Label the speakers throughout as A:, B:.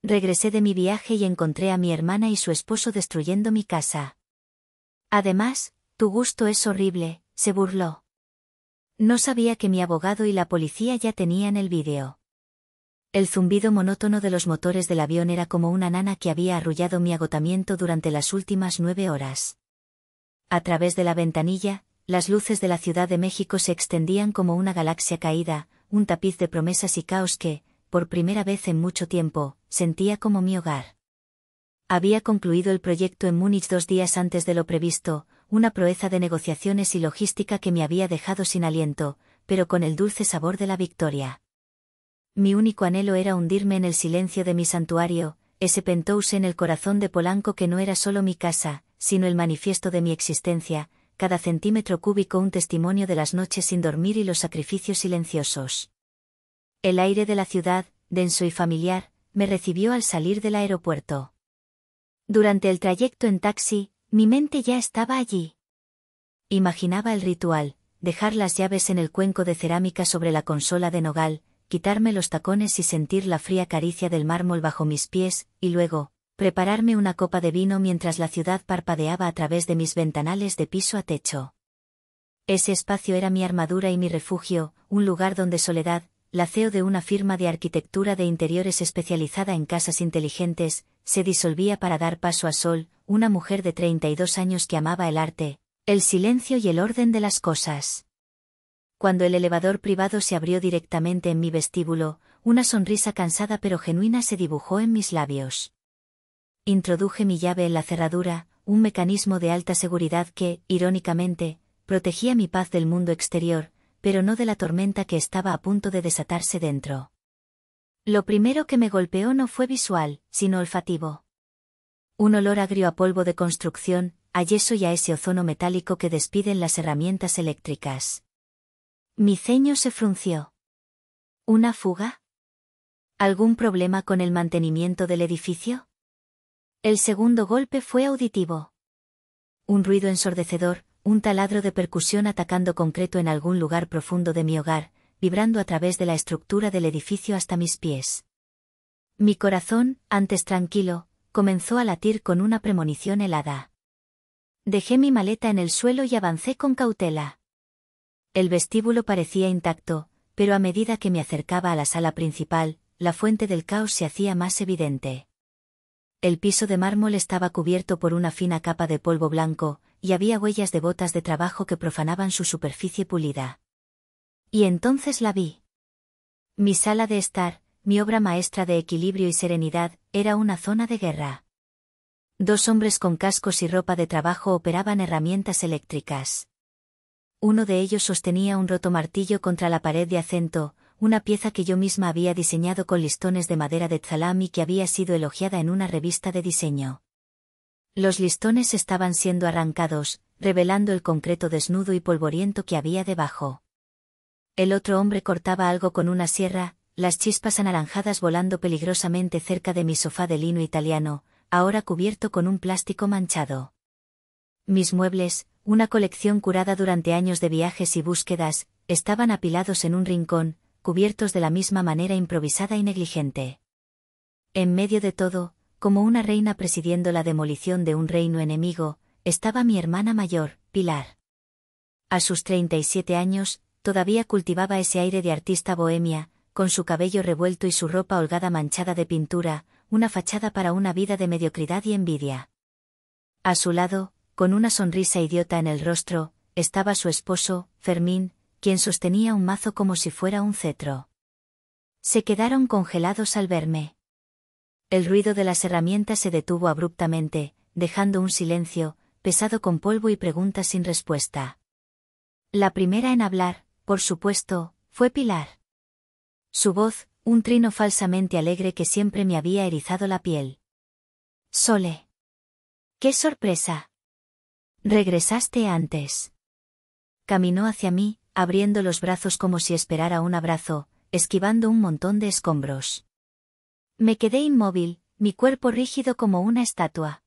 A: Regresé de mi viaje y encontré a mi hermana y su esposo destruyendo mi casa. Además, tu gusto es horrible, se burló. No sabía que mi abogado y la policía ya tenían el vídeo. El zumbido monótono de los motores del avión era como una nana que había arrullado mi agotamiento durante las últimas 9 horas. A través de la ventanilla, las luces de la Ciudad de México se extendían como una galaxia caída, un tapiz de promesas y caos que, por primera vez en mucho tiempo, sentía como mi hogar. Había concluido el proyecto en Múnich 2 días antes de lo previsto, una proeza de negociaciones y logística que me había dejado sin aliento, pero con el dulce sabor de la victoria. Mi único anhelo era hundirme en el silencio de mi santuario, ese penthouse en el corazón de Polanco que no era solo mi casa, sino el manifiesto de mi existencia, cada centímetro cúbico un testimonio de las noches sin dormir y los sacrificios silenciosos. El aire de la ciudad, denso y familiar, me recibió al salir del aeropuerto. Durante el trayecto en taxi, mi mente ya estaba allí. Imaginaba el ritual, dejar las llaves en el cuenco de cerámica sobre la consola de nogal, quitarme los tacones y sentir la fría caricia del mármol bajo mis pies, y luego, prepararme una copa de vino mientras la ciudad parpadeaba a través de mis ventanales de piso a techo. Ese espacio era mi armadura y mi refugio, un lugar donde soledad, la CEO de una firma de arquitectura de interiores especializada en casas inteligentes, se disolvía para dar paso a Sol, una mujer de 32 años que amaba el arte, el silencio y el orden de las cosas. Cuando el elevador privado se abrió directamente en mi vestíbulo, una sonrisa cansada pero genuina se dibujó en mis labios. Introduje mi llave en la cerradura, un mecanismo de alta seguridad que, irónicamente, protegía mi paz del mundo exterior, pero no de la tormenta que estaba a punto de desatarse dentro. Lo primero que me golpeó no fue visual, sino olfativo. Un olor agrio a polvo de construcción, a yeso y a ese ozono metálico que despiden las herramientas eléctricas. Mi ceño se frunció. ¿Una fuga? ¿Algún problema con el mantenimiento del edificio? El segundo golpe fue auditivo. Un ruido ensordecedor, un taladro de percusión atacando concreto en algún lugar profundo de mi hogar, vibrando a través de la estructura del edificio hasta mis pies. Mi corazón, antes tranquilo, comenzó a latir con una premonición helada. Dejé mi maleta en el suelo y avancé con cautela. El vestíbulo parecía intacto, pero a medida que me acercaba a la sala principal, la fuente del caos se hacía más evidente. El piso de mármol estaba cubierto por una fina capa de polvo blanco, y había huellas de botas de trabajo que profanaban su superficie pulida. Y entonces la vi. Mi sala de estar, mi obra maestra de equilibrio y serenidad, era una zona de guerra. 2 hombres con cascos y ropa de trabajo operaban herramientas eléctricas. Uno de ellos sostenía un roto martillo contra la pared de acento, una pieza que yo misma había diseñado con listones de madera de tzalam y que había sido elogiada en una revista de diseño. Los listones estaban siendo arrancados, revelando el concreto desnudo y polvoriento que había debajo. El otro hombre cortaba algo con una sierra, las chispas anaranjadas volando peligrosamente cerca de mi sofá de lino italiano, ahora cubierto con un plástico manchado. Mis muebles, una colección curada durante años de viajes y búsquedas, estaban apilados en un rincón, cubiertos de la misma manera improvisada y negligente. En medio de todo, como una reina presidiendo la demolición de un reino enemigo, estaba mi hermana mayor, Pilar. A sus 37 años, todavía cultivaba ese aire de artista bohemia, con su cabello revuelto y su ropa holgada manchada de pintura, una fachada para una vida de mediocridad y envidia. A su lado, con una sonrisa idiota en el rostro, estaba su esposo, Fermín, quien sostenía un mazo como si fuera un cetro. Se quedaron congelados al verme. El ruido de las herramientas se detuvo abruptamente, dejando un silencio, pesado con polvo y preguntas sin respuesta. La primera en hablar, por supuesto, fue Pilar. Su voz, un trino falsamente alegre que siempre me había erizado la piel. Sole. ¡Qué sorpresa! Regresaste antes. Caminó hacia mí, abriendo los brazos como si esperara un abrazo, esquivando un montón de escombros. Me quedé inmóvil, mi cuerpo rígido como una estatua.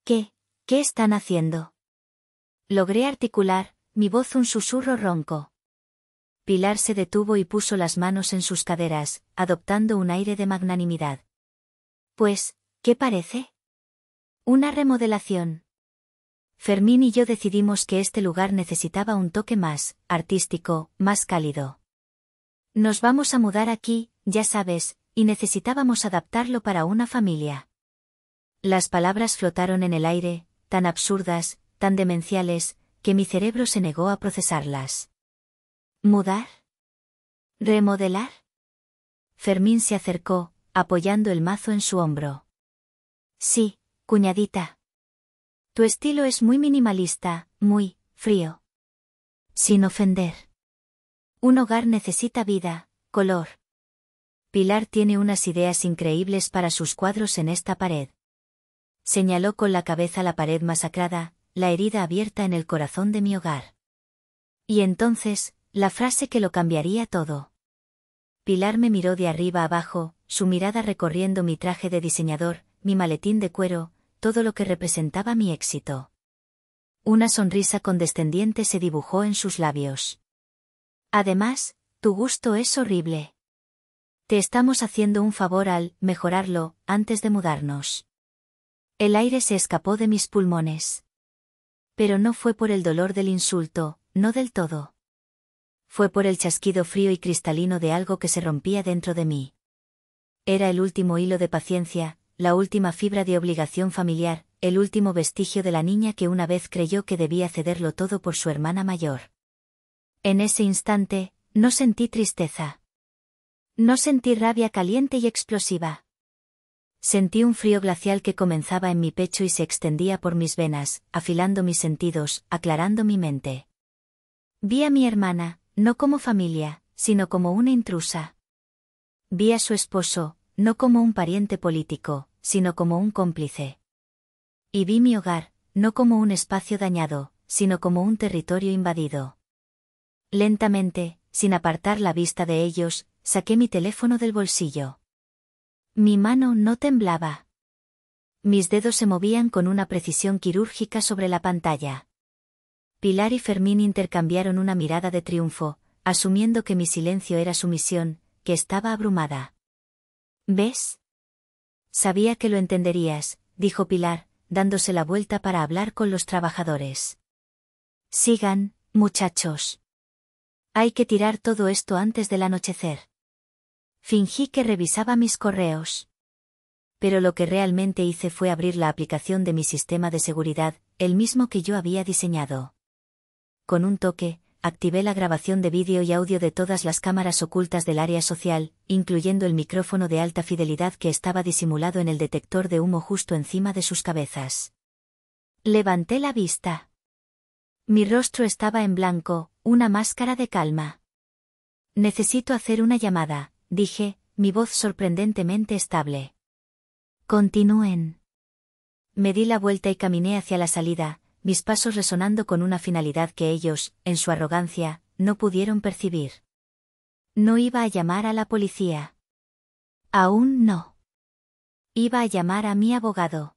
A: ¿Qué están haciendo? Logré articular, mi voz un susurro ronco. Pilar se detuvo y puso las manos en sus caderas, adoptando un aire de magnanimidad. Pues, ¿qué parece? Una remodelación. Fermín y yo decidimos que este lugar necesitaba un toque más artístico, más cálido. Nos vamos a mudar aquí, ya sabes, y necesitábamos adaptarlo para una familia. Las palabras flotaron en el aire, tan absurdas, tan demenciales, que mi cerebro se negó a procesarlas. ¿Mudar? ¿Remodelar? Fermín se acercó, apoyando el mazo en su hombro. Sí, cuñadita. Tu estilo es muy minimalista, muy frío. Sin ofender. Un hogar necesita vida, color. Pilar tiene unas ideas increíbles para sus cuadros en esta pared. Señaló con la cabeza la pared masacrada, la herida abierta en el corazón de mi hogar. Y entonces, la frase que lo cambiaría todo. Pilar me miró de arriba abajo, su mirada recorriendo mi traje de diseñador, mi maletín de cuero, todo lo que representaba mi éxito. Una sonrisa condescendiente se dibujó en sus labios. Además, tu gusto es horrible. Te estamos haciendo un favor al mejorarlo, antes de mudarnos. El aire se escapó de mis pulmones. Pero no fue por el dolor del insulto, no del todo. Fue por el chasquido frío y cristalino de algo que se rompía dentro de mí. Era el último hilo de paciencia, la última fibra de obligación familiar, el último vestigio de la niña que una vez creyó que debía cederlo todo por su hermana mayor. En ese instante, no sentí tristeza. No sentí rabia caliente y explosiva. Sentí un frío glacial que comenzaba en mi pecho y se extendía por mis venas, afilando mis sentidos, aclarando mi mente. Vi a mi hermana, no como familia, sino como una intrusa. Vi a su esposo, no como un pariente político, sino como un cómplice. Y vi mi hogar, no como un espacio dañado, sino como un territorio invadido. Lentamente, sin apartar la vista de ellos, saqué mi teléfono del bolsillo. Mi mano no temblaba. Mis dedos se movían con una precisión quirúrgica sobre la pantalla. Pilar y Fermín intercambiaron una mirada de triunfo, asumiendo que mi silencio era sumisión, que estaba abrumada. ¿Ves? Sabía que lo entenderías, dijo Pilar, dándose la vuelta para hablar con los trabajadores. Sigan, muchachos. Hay que tirar todo esto antes del anochecer. Fingí que revisaba mis correos. Pero lo que realmente hice fue abrir la aplicación de mi sistema de seguridad, el mismo que yo había diseñado. Con un toque, activé la grabación de vídeo y audio de todas las cámaras ocultas del área social, incluyendo el micrófono de alta fidelidad que estaba disimulado en el detector de humo justo encima de sus cabezas. Levanté la vista. Mi rostro estaba en blanco, una máscara de calma. Necesito hacer una llamada, dije, mi voz sorprendentemente estable. Continúen. Me di la vuelta y caminé hacia la salida, mis pasos resonando con una finalidad que ellos, en su arrogancia, no pudieron percibir. No iba a llamar a la policía. Aún no. Iba a llamar a mi abogado.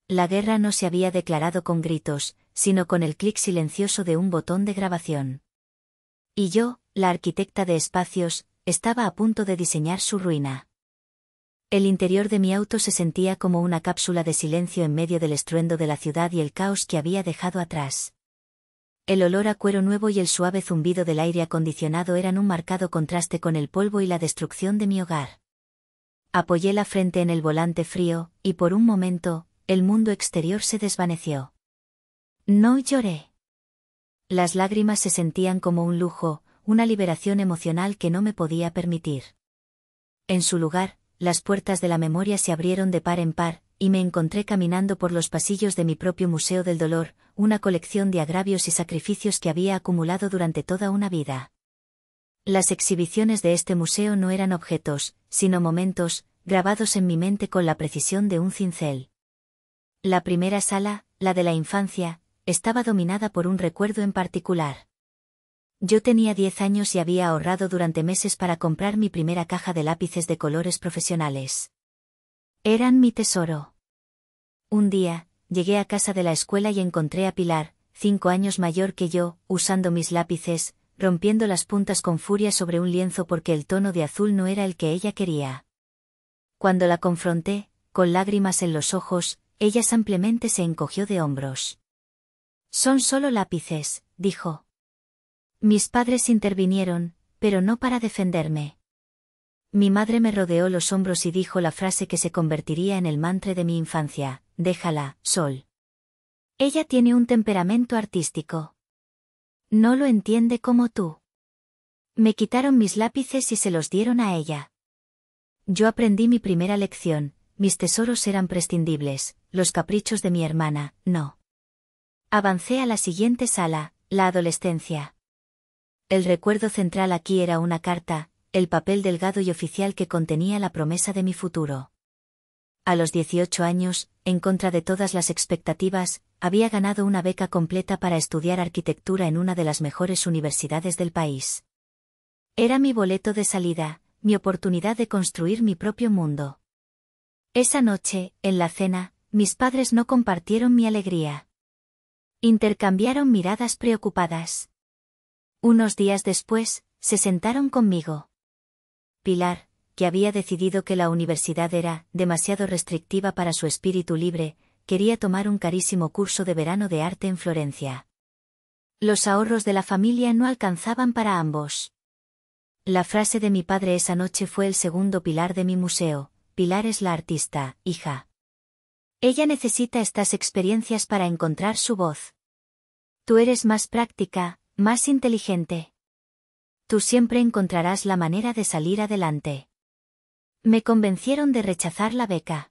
A: La guerra no se había declarado con gritos, sino con el clic silencioso de un botón de grabación. Y yo, la arquitecta de espacios, estaba a punto de diseñar su ruina. El interior de mi auto se sentía como una cápsula de silencio en medio del estruendo de la ciudad y el caos que había dejado atrás. El olor a cuero nuevo y el suave zumbido del aire acondicionado eran un marcado contraste con el polvo y la destrucción de mi hogar. Apoyé la frente en el volante frío, y por un momento, el mundo exterior se desvaneció. No lloré. Las lágrimas se sentían como un lujo, una liberación emocional que no me podía permitir. En su lugar, las puertas de la memoria se abrieron de par en par, y me encontré caminando por los pasillos de mi propio Museo del Dolor, una colección de agravios y sacrificios que había acumulado durante toda una vida. Las exhibiciones de este museo no eran objetos, sino momentos, grabados en mi mente con la precisión de un cincel. La primera sala, la de la infancia, estaba dominada por un recuerdo en particular. Yo tenía 10 años y había ahorrado durante meses para comprar mi primera caja de lápices de colores profesionales. Eran mi tesoro. Un día, llegué a casa de la escuela y encontré a Pilar, 5 años mayor que yo, usando mis lápices, rompiendo las puntas con furia sobre un lienzo porque el tono de azul no era el que ella quería. Cuando la confronté, con lágrimas en los ojos, ella simplemente se encogió de hombros. Son solo lápices, dijo. Mis padres intervinieron, pero no para defenderme. Mi madre me rodeó los hombros y dijo la frase que se convertiría en el mantra de mi infancia: déjala, Sol. Ella tiene un temperamento artístico. No lo entiende como tú. Me quitaron mis lápices y se los dieron a ella. Yo aprendí mi primera lección: mis tesoros eran prescindibles, los caprichos de mi hermana, no. Avancé a la siguiente sala, la adolescencia. El recuerdo central aquí era una carta, el papel delgado y oficial que contenía la promesa de mi futuro. A los 18 años, en contra de todas las expectativas, había ganado una beca completa para estudiar arquitectura en una de las mejores universidades del país. Era mi boleto de salida, mi oportunidad de construir mi propio mundo. Esa noche, en la cena, mis padres no compartieron mi alegría. Intercambiaron miradas preocupadas. Unos días después, se sentaron conmigo. Pilar, que había decidido que la universidad era demasiado restrictiva para su espíritu libre, quería tomar un carísimo curso de verano de arte en Florencia. Los ahorros de la familia no alcanzaban para ambos. La frase de mi padre esa noche fue el segundo pilar de mi museo: Pilar es la artista, hija. Ella necesita estas experiencias para encontrar su voz. Tú eres más práctica, más inteligente. Tú siempre encontrarás la manera de salir adelante. Me convencieron de rechazar la beca.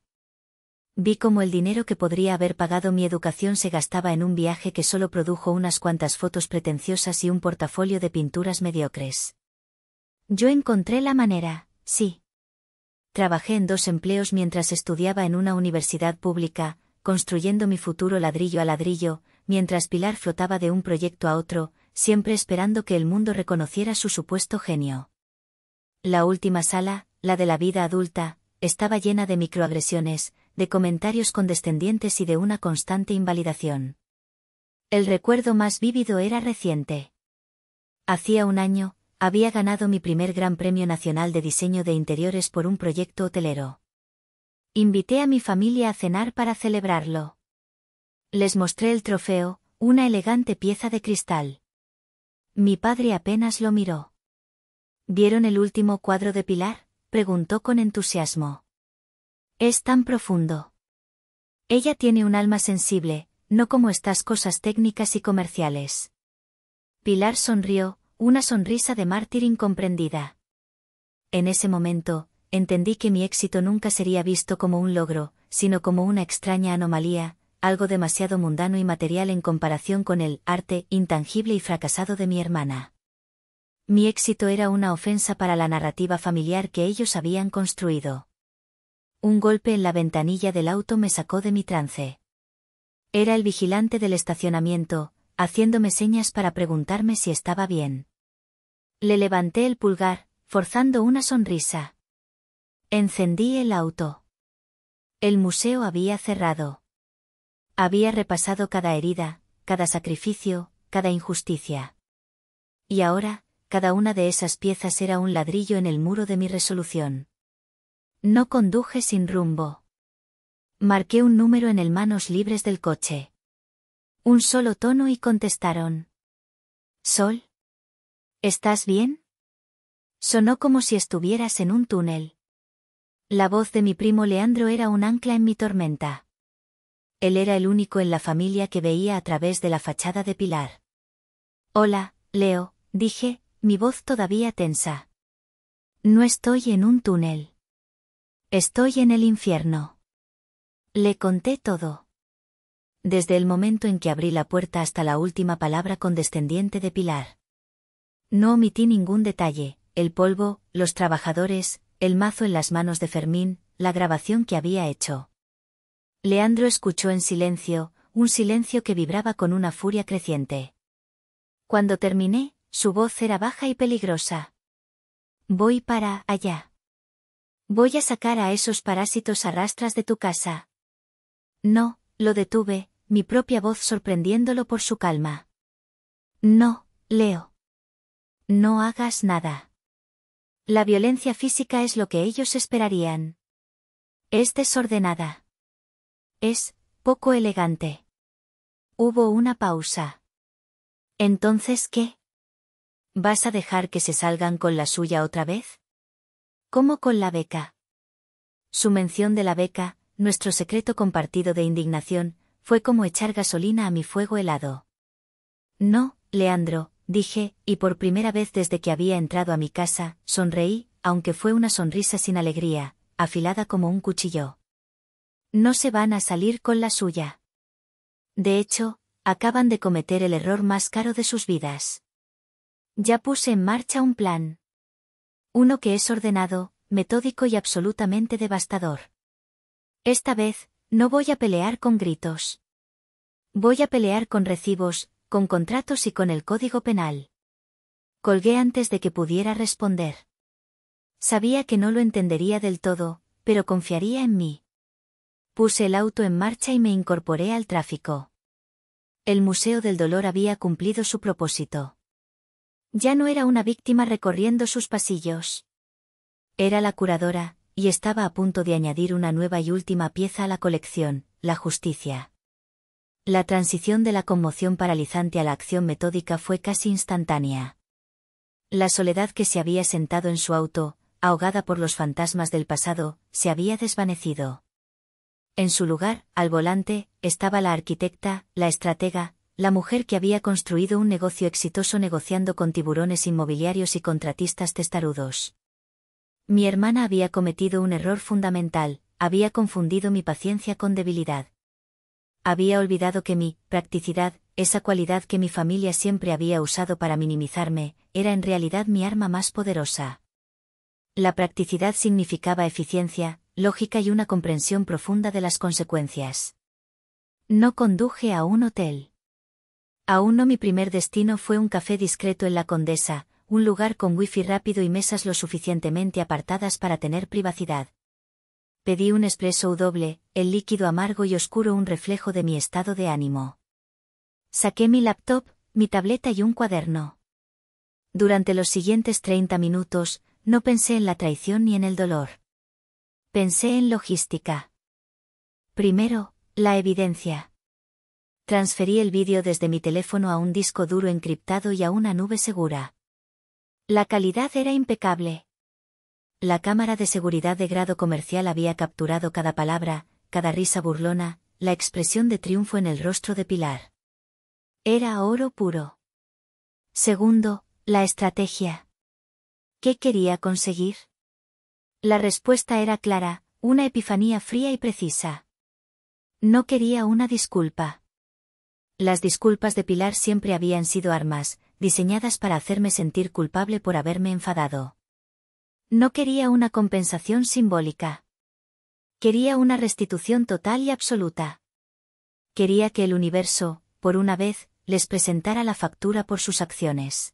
A: Vi cómo el dinero que podría haber pagado mi educación se gastaba en un viaje que solo produjo unas cuantas fotos pretenciosas y un portafolio de pinturas mediocres. Yo encontré la manera, sí. Trabajé en 2 empleos mientras estudiaba en una universidad pública, construyendo mi futuro ladrillo a ladrillo, mientras Pilar flotaba de un proyecto a otro, siempre esperando que el mundo reconociera su supuesto genio. La última sala, la de la vida adulta, estaba llena de microagresiones, de comentarios condescendientes y de una constante invalidación. El recuerdo más vívido era reciente. Hacía un año, había ganado mi primer Gran Premio Nacional de Diseño de Interiores por un proyecto hotelero. Invité a mi familia a cenar para celebrarlo. Les mostré el trofeo, una elegante pieza de cristal. Mi padre apenas lo miró. ¿Vieron el último cuadro de Pilar?, preguntó con entusiasmo. Es tan profundo. Ella tiene un alma sensible, no como estas cosas técnicas y comerciales. Pilar sonrió, una sonrisa de mártir incomprendida. En ese momento, entendí que mi éxito nunca sería visto como un logro, sino como una extraña anomalía, algo demasiado mundano y material en comparación con el arte intangible y fracasado de mi hermana. Mi éxito era una ofensa para la narrativa familiar que ellos habían construido. Un golpe en la ventanilla del auto me sacó de mi trance. Era el vigilante del estacionamiento, haciéndome señas para preguntarme si estaba bien. Le levanté el pulgar, forzando una sonrisa. Encendí el auto. El museo había cerrado. Había repasado cada herida, cada sacrificio, cada injusticia. Y ahora, cada una de esas piezas era un ladrillo en el muro de mi resolución. No conduje sin rumbo. Marqué un número en el manos libres del coche. Un solo tono y contestaron. Sol. ¿Estás bien? Sonó como si estuvieras en un túnel. La voz de mi primo Leandro era un ancla en mi tormenta. Él era el único en la familia que veía a través de la fachada de Pilar. Hola, Leo, dije, mi voz todavía tensa. No estoy en un túnel. Estoy en el infierno. Le conté todo. Desde el momento en que abrí la puerta hasta la última palabra condescendiente de Pilar. No omití ningún detalle: el polvo, los trabajadores, el mazo en las manos de Fermín, la grabación que había hecho. Leandro escuchó en silencio, un silencio que vibraba con una furia creciente. Cuando terminé, su voz era baja y peligrosa. Voy para allá. Voy a sacar a esos parásitos a rastras de tu casa. No, lo detuve, mi propia voz sorprendiéndolo por su calma. No, Leo. No hagas nada. La violencia física es lo que ellos esperarían. Es desordenada. Es poco elegante. Hubo una pausa. ¿Entonces qué? ¿Vas a dejar que se salgan con la suya otra vez? ¿Cómo con la beca? Su mención de la beca, nuestro secreto compartido de indignación, fue como echar gasolina a mi fuego helado. No, Leandro, dije, y por primera vez desde que había entrado a mi casa, sonreí, aunque fue una sonrisa sin alegría, afilada como un cuchillo. No se van a salir con la suya. De hecho, acaban de cometer el error más caro de sus vidas. Ya puse en marcha un plan. Uno que es ordenado, metódico y absolutamente devastador. Esta vez, no voy a pelear con gritos. Voy a pelear con recibos, con contratos y con el Código Penal. Colgué antes de que pudiera responder. Sabía que no lo entendería del todo, pero confiaría en mí. Puse el auto en marcha y me incorporé al tráfico. El Museo del Dolor había cumplido su propósito. Ya no era una víctima recorriendo sus pasillos. Era la curadora, y estaba a punto de añadir una nueva y última pieza a la colección, la justicia. La transición de la conmoción paralizante a la acción metódica fue casi instantánea. La soledad que se había sentado en su auto, ahogada por los fantasmas del pasado, se había desvanecido. En su lugar, al volante, estaba la arquitecta, la estratega, la mujer que había construido un negocio exitoso negociando con tiburones inmobiliarios y contratistas testarudos. Mi hermana había cometido un error fundamental, había confundido mi paciencia con debilidad. Había olvidado que mi practicidad, esa cualidad que mi familia siempre había usado para minimizarme, era en realidad mi arma más poderosa. La practicidad significaba eficiencia, lógica y una comprensión profunda de las consecuencias. No conduje a un hotel. Aún no, mi primer destino fue un café discreto en la Condesa, un lugar con wifi rápido y mesas lo suficientemente apartadas para tener privacidad. Pedí un espresso doble, el líquido amargo y oscuro un reflejo de mi estado de ánimo. Saqué mi laptop, mi tableta y un cuaderno. Durante los siguientes 30 minutos, no pensé en la traición ni en el dolor. Pensé en logística. Primero, la evidencia. Transferí el vídeo desde mi teléfono a un disco duro encriptado y a una nube segura. La calidad era impecable. La cámara de seguridad de grado comercial había capturado cada palabra, cada risa burlona, la expresión de triunfo en el rostro de Pilar. Era oro puro. Segundo, la estrategia. ¿Qué quería conseguir? La respuesta era clara, una epifanía fría y precisa. No quería una disculpa. Las disculpas de Pilar siempre habían sido armas, diseñadas para hacerme sentir culpable por haberme enfadado. No quería una compensación simbólica. Quería una restitución total y absoluta. Quería que el universo, por una vez, les presentara la factura por sus acciones.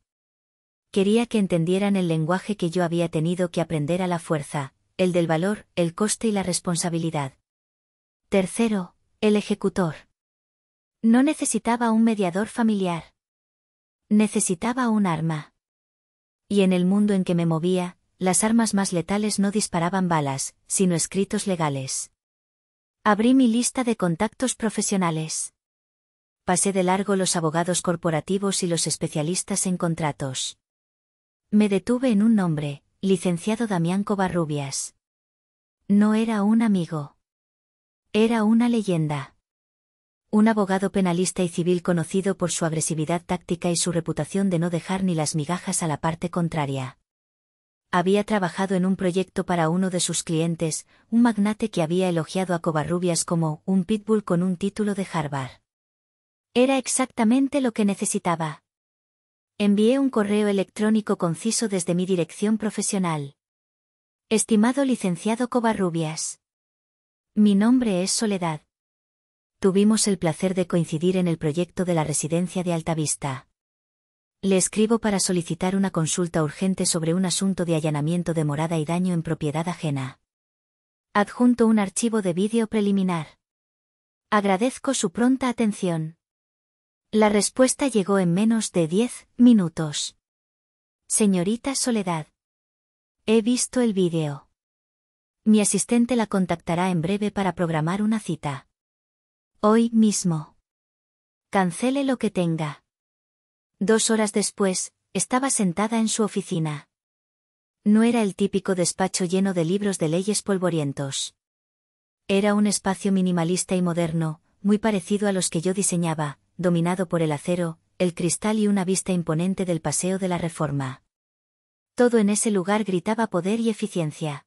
A: Quería que entendieran el lenguaje que yo había tenido que aprender a la fuerza, el del valor, el coste y la responsabilidad. Tercero, el ejecutor. No necesitaba un mediador familiar. Necesitaba un arma. Y en el mundo en que me movía, las armas más letales no disparaban balas, sino escritos legales. Abrí mi lista de contactos profesionales. Pasé de largo los abogados corporativos y los especialistas en contratos. Me detuve en un nombre, licenciado Damián Covarrubias. No era un amigo. Era una leyenda. Un abogado penalista y civil conocido por su agresividad táctica y su reputación de no dejar ni las migajas a la parte contraria. Había trabajado en un proyecto para uno de sus clientes, un magnate que había elogiado a Covarrubias como un pitbull con un título de Harvard. Era exactamente lo que necesitaba. Envié un correo electrónico conciso desde mi dirección profesional. Estimado licenciado Covarrubias. Mi nombre es Soledad. Tuvimos el placer de coincidir en el proyecto de la residencia de Altavista. Le escribo para solicitar una consulta urgente sobre un asunto de allanamiento de morada y daño en propiedad ajena. Adjunto un archivo de vídeo preliminar. Agradezco su pronta atención. La respuesta llegó en menos de 10 minutos. Señorita Soledad. He visto el vídeo. Mi asistente la contactará en breve para programar una cita. Hoy mismo. Cancele lo que tenga. 2 horas después, estaba sentada en su oficina. No era el típico despacho lleno de libros de leyes polvorientos. Era un espacio minimalista y moderno, muy parecido a los que yo diseñaba, dominado por el acero, el cristal y una vista imponente del Paseo de la Reforma. Todo en ese lugar gritaba poder y eficiencia.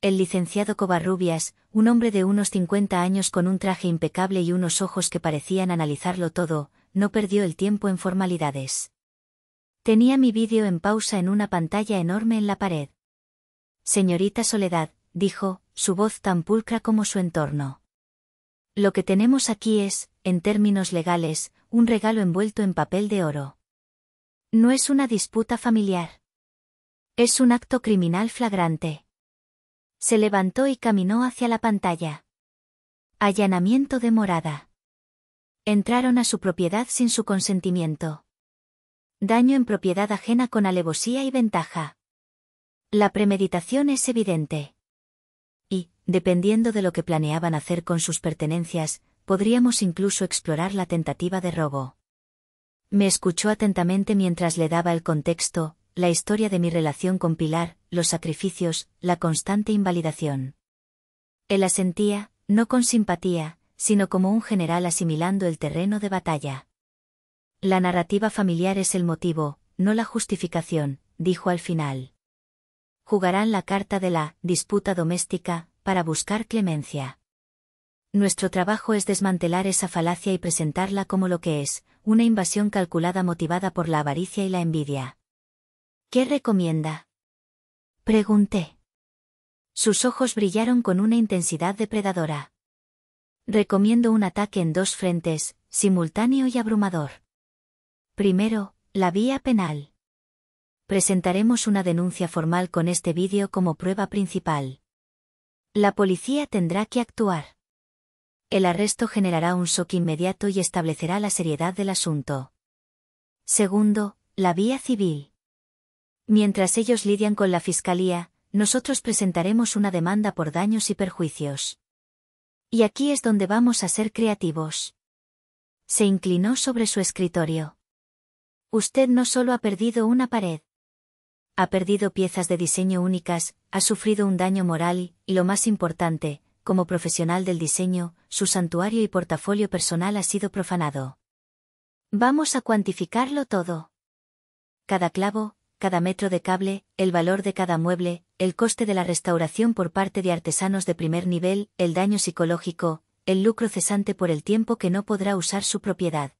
A: El licenciado Covarrubias, un hombre de unos 50 años con un traje impecable y unos ojos que parecían analizarlo todo, no perdió el tiempo en formalidades. Tenía mi vídeo en pausa en una pantalla enorme en la pared. Señorita Soledad, dijo, su voz tan pulcra como su entorno. Lo que tenemos aquí es, en términos legales, un regalo envuelto en papel de oro. No es una disputa familiar. Es un acto criminal flagrante. Se levantó y caminó hacia la pantalla. Allanamiento de morada. Entraron a su propiedad sin su consentimiento. Daño en propiedad ajena con alevosía y ventaja. La premeditación es evidente. Y, dependiendo de lo que planeaban hacer con sus pertenencias, podríamos incluso explorar la tentativa de robo. Me escuchó atentamente mientras le daba el contexto, la historia de mi relación con Pilar, los sacrificios, la constante invalidación. Él asentía, no con simpatía, sino como un general asimilando el terreno de batalla. La narrativa familiar es el motivo, no la justificación, dijo al final. Jugarán la carta de la disputa doméstica, para buscar clemencia. Nuestro trabajo es desmantelar esa falacia y presentarla como lo que es, una invasión calculada motivada por la avaricia y la envidia. ¿Qué recomienda? Pregunté. Sus ojos brillaron con una intensidad depredadora. Recomiendo un ataque en 2 frentes, simultáneo y abrumador. Primero, la vía penal. Presentaremos una denuncia formal con este vídeo como prueba principal. La policía tendrá que actuar. El arresto generará un shock inmediato y establecerá la seriedad del asunto. Segundo, la vía civil. Mientras ellos lidian con la fiscalía, nosotros presentaremos una demanda por daños y perjuicios. Y aquí es donde vamos a ser creativos. Se inclinó sobre su escritorio. Usted no solo ha perdido una pared. Ha perdido piezas de diseño únicas, ha sufrido un daño moral, y lo más importante, como profesional del diseño, su santuario y portafolio personal ha sido profanado. Vamos a cuantificarlo todo. Cada clavo, cada metro de cable, el valor de cada mueble, el coste de la restauración por parte de artesanos de primer nivel, el daño psicológico, el lucro cesante por el tiempo que no podrá usar su propiedad.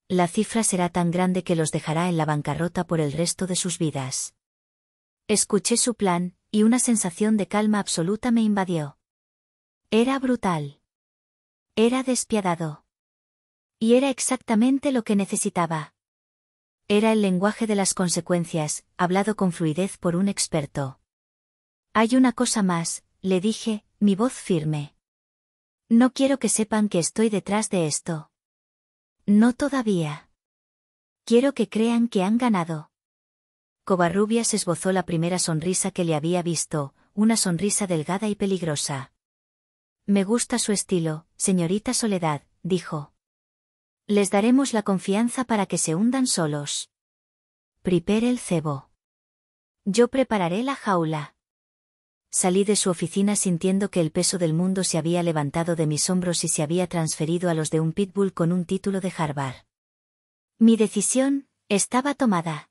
A: La cifra será tan grande que los dejará en la bancarrota por el resto de sus vidas. Escuché su plan, y una sensación de calma absoluta me invadió. Era brutal. Era despiadado. Y era exactamente lo que necesitaba. Era el lenguaje de las consecuencias, hablado con fluidez por un experto. Hay una cosa más, le dije, mi voz firme. No quiero que sepan que estoy detrás de esto. No todavía. Quiero que crean que han ganado. Covarrubias esbozó la primera sonrisa que le había visto, una sonrisa delgada y peligrosa. Me gusta su estilo, señorita Soledad, dijo. Les daremos la confianza para que se hundan solos. Prepare el cebo. Yo prepararé la jaula. Salí de su oficina sintiendo que el peso del mundo se había levantado de mis hombros y se había transferido a los de un pitbull con un título de Harvard. Mi decisión estaba tomada.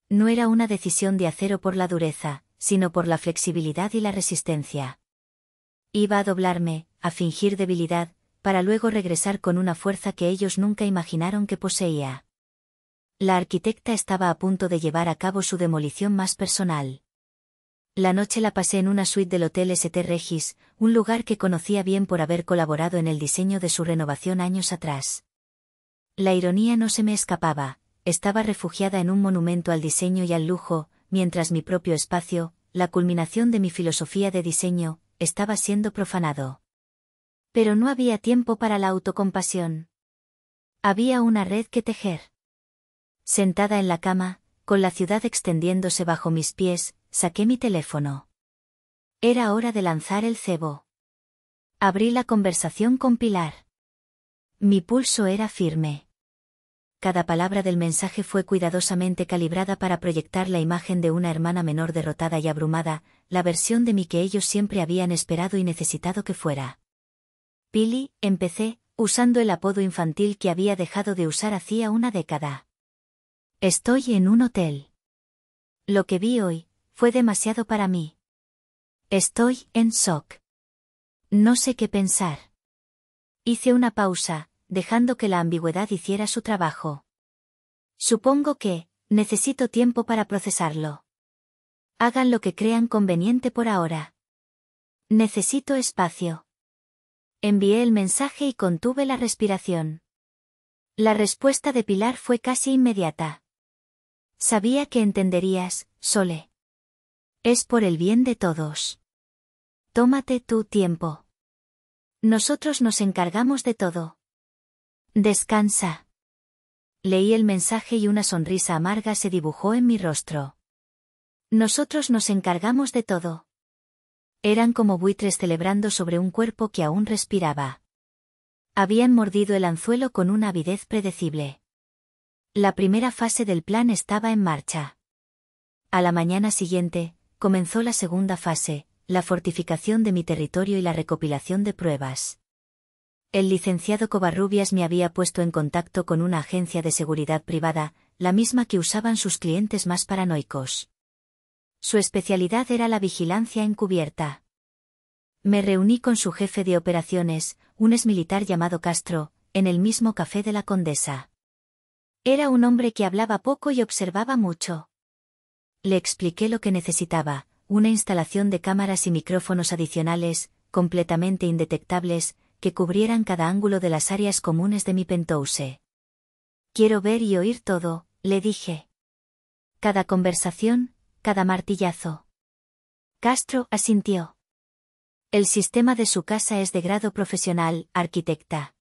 A: No era una decisión de acero por la dureza, sino por la flexibilidad y la resistencia. Iba a doblarme, a fingir debilidad, para luego regresar con una fuerza que ellos nunca imaginaron que poseía. La arquitecta estaba a punto de llevar a cabo su demolición más personal. La noche la pasé en una suite del Hotel St. Regis, un lugar que conocía bien por haber colaborado en el diseño de su renovación años atrás. La ironía no se me escapaba, estaba refugiada en un monumento al diseño y al lujo, mientras mi propio espacio, la culminación de mi filosofía de diseño, estaba siendo profanado. Pero no había tiempo para la autocompasión. Había una red que tejer. Sentada en la cama, con la ciudad extendiéndose bajo mis pies, saqué mi teléfono. Era hora de lanzar el cebo. Abrí la conversación con Pilar. Mi pulso era firme. Cada palabra del mensaje fue cuidadosamente calibrada para proyectar la imagen de una hermana menor derrotada y abrumada, la versión de mí que ellos siempre habían esperado y necesitado que fuera. Pili, empecé, usando el apodo infantil que había dejado de usar hacía una década. Estoy en un hotel. Lo que vi hoy fue demasiado para mí. Estoy en shock. No sé qué pensar. Hice una pausa, dejando que la ambigüedad hiciera su trabajo. Supongo que necesito tiempo para procesarlo. Hagan lo que crean conveniente por ahora. Necesito espacio. Envié el mensaje y contuve la respiración. La respuesta de Pilar fue casi inmediata. Sabía que entenderías, Sole. Es por el bien de todos. Tómate tu tiempo. Nosotros nos encargamos de todo. Descansa. Leí el mensaje y una sonrisa amarga se dibujó en mi rostro. Nosotros nos encargamos de todo. Eran como buitres celebrando sobre un cuerpo que aún respiraba. Habían mordido el anzuelo con una avidez predecible. La primera fase del plan estaba en marcha. A la mañana siguiente, comenzó la segunda fase, la fortificación de mi territorio y la recopilación de pruebas. El licenciado Covarrubias me había puesto en contacto con una agencia de seguridad privada, la misma que usaban sus clientes más paranoicos. Su especialidad era la vigilancia encubierta. Me reuní con su jefe de operaciones, un exmilitar llamado Castro, en el mismo café de la Condesa. Era un hombre que hablaba poco y observaba mucho. Le expliqué lo que necesitaba, una instalación de cámaras y micrófonos adicionales, completamente indetectables, que cubrieran cada ángulo de las áreas comunes de mi penthouse. Quiero ver y oír todo, le dije. Cada conversación, cada martillazo. Castro asintió. El sistema de su casa es de grado profesional, arquitecta.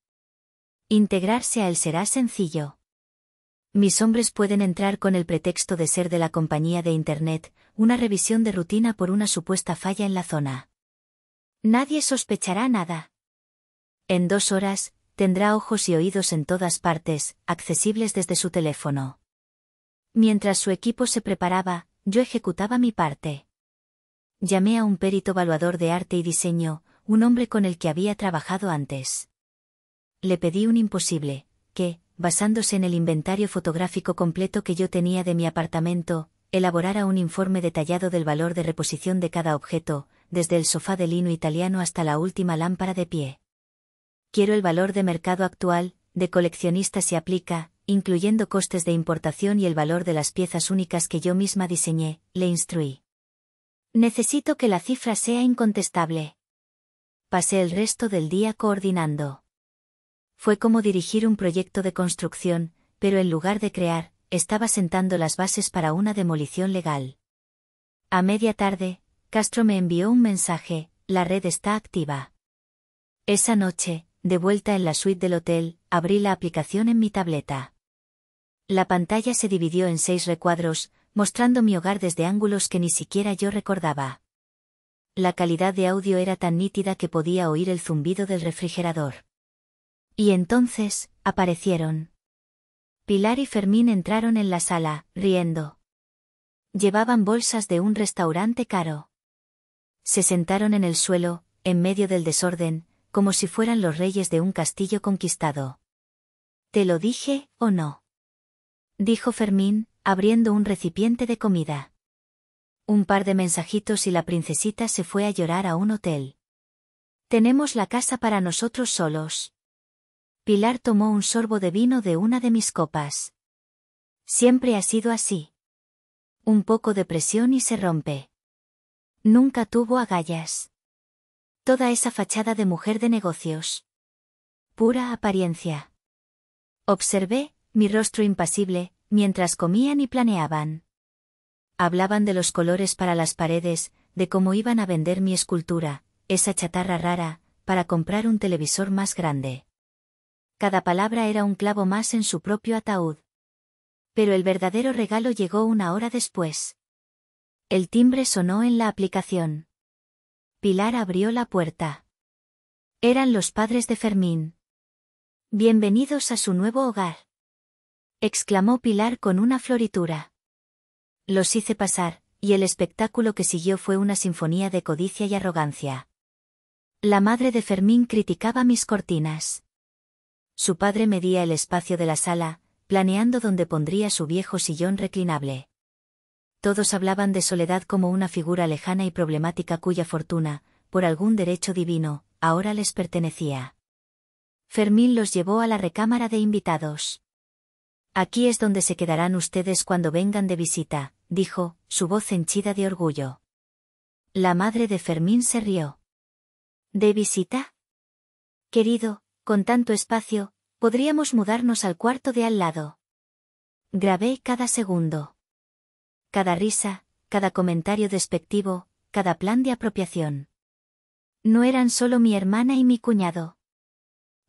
A: Integrarse a él será sencillo. Mis hombres pueden entrar con el pretexto de ser de la compañía de Internet, una revisión de rutina por una supuesta falla en la zona. Nadie sospechará nada. En 2 horas, tendrá ojos y oídos en todas partes, accesibles desde su teléfono. Mientras su equipo se preparaba, yo ejecutaba mi parte. Llamé a un perito evaluador de arte y diseño, un hombre con el que había trabajado antes. Le pedí un imposible, que, basándose en el inventario fotográfico completo que yo tenía de mi apartamento, elaborara un informe detallado del valor de reposición de cada objeto, desde el sofá de lino italiano hasta la última lámpara de pie. Quiero el valor de mercado actual, de coleccionista si aplica, incluyendo costes de importación y el valor de las piezas únicas que yo misma diseñé, le instruí. Necesito que la cifra sea incontestable. Pasé el resto del día coordinando. Fue como dirigir un proyecto de construcción, pero en lugar de crear, estaba sentando las bases para una demolición legal. A media tarde, Castro me envió un mensaje: la red está activa. Esa noche, de vuelta en la suite del hotel, abrí la aplicación en mi tableta. La pantalla se dividió en 6 recuadros, mostrando mi hogar desde ángulos que ni siquiera yo recordaba. La calidad de audio era tan nítida que podía oír el zumbido del refrigerador. Y entonces, aparecieron. Pilar y Fermín entraron en la sala, riendo. Llevaban bolsas de un restaurante caro. Se sentaron en el suelo, en medio del desorden, como si fueran los reyes de un castillo conquistado. ¿Te lo dije, o no?, dijo Fermín, abriendo un recipiente de comida. Un par de mensajitos y la princesita se fue a llorar a un hotel. Tenemos la casa para nosotros solos. Pilar tomó un sorbo de vino de una de mis copas. Siempre ha sido así. Un poco de presión y se rompe. Nunca tuvo agallas. Toda esa fachada de mujer de negocios. Pura apariencia. Observé, mi rostro impasible, mientras comían y planeaban. Hablaban de los colores para las paredes, de cómo iban a vender mi escultura, esa chatarra rara, para comprar un televisor más grande. Cada palabra era un clavo más en su propio ataúd. Pero el verdadero regalo llegó 1 hora después. El timbre sonó en la aplicación. Pilar abrió la puerta. Eran los padres de Fermín. «Bienvenidos a su nuevo hogar», exclamó Pilar con una floritura. Los hice pasar, y el espectáculo que siguió fue una sinfonía de codicia y arrogancia. La madre de Fermín criticaba mis cortinas. Su padre medía el espacio de la sala, planeando dónde pondría su viejo sillón reclinable. Todos hablaban de Soledad como una figura lejana y problemática cuya fortuna, por algún derecho divino, ahora les pertenecía. Fermín los llevó a la recámara de invitados. «Aquí es donde se quedarán ustedes cuando vengan de visita», dijo, su voz henchida de orgullo. La madre de Fermín se rió. «¿De visita? Querido, con tanto espacio, podríamos mudarnos al cuarto de al lado». Grabé cada segundo. Cada risa, cada comentario despectivo, cada plan de apropiación. No eran solo mi hermana y mi cuñado.